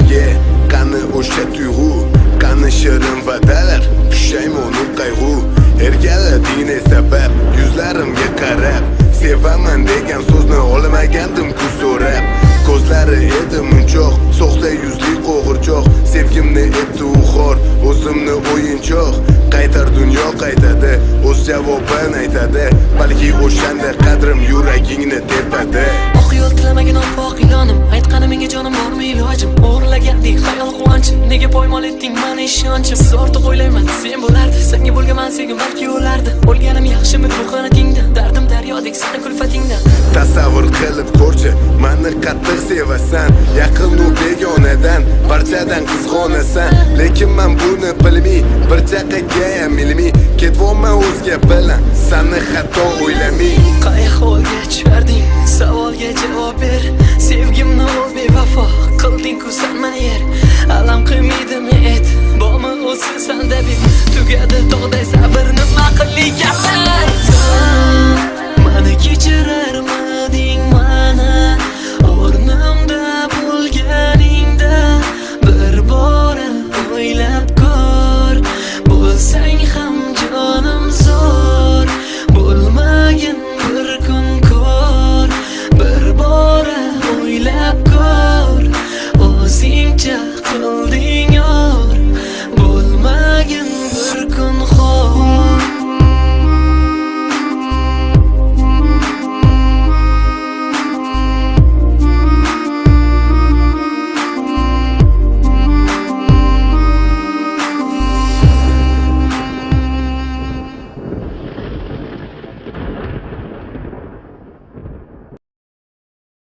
senga. Qani o'sha tuyg'u, qani shirin va'dalar, pushaymonu qayg'u. Ergalading sabab yuzlarimga qarab, sevaman degan so'zni olmagandim ku so'rab. Ko'zlari edi munchoq, soxta yuzli qo'g'irchoq, sevgimni etdi u xor, o'zimni o'yinchoq. Qaytar dunyo qaytadi, o'z javobini aytadi, balki o'shanda qadrim yuragingni tepadi. Oq yo'l tilamagan oppoq ilonim, aytqani menga jonim bormi ilojim. O'g'irlagandek xayol quvonchim, nega poymol etding mani ishonchim. Ortiq o'ylayman sen bo'lardi, senga bo'lgan sevgim balki o'lardi. O'lganim yaxshimi ruhanatingda, dardim daryodek seni kulfatingdan. Tasavvur qilib ko'rchi, meni qattiq sevasan, yaqin u begonadan, barchadan qizg'onasan. Lekin men buni bilmay, bir chaqaga ham ilmiy, ketvoman o'zga bilan, seni hatto o'ylamay.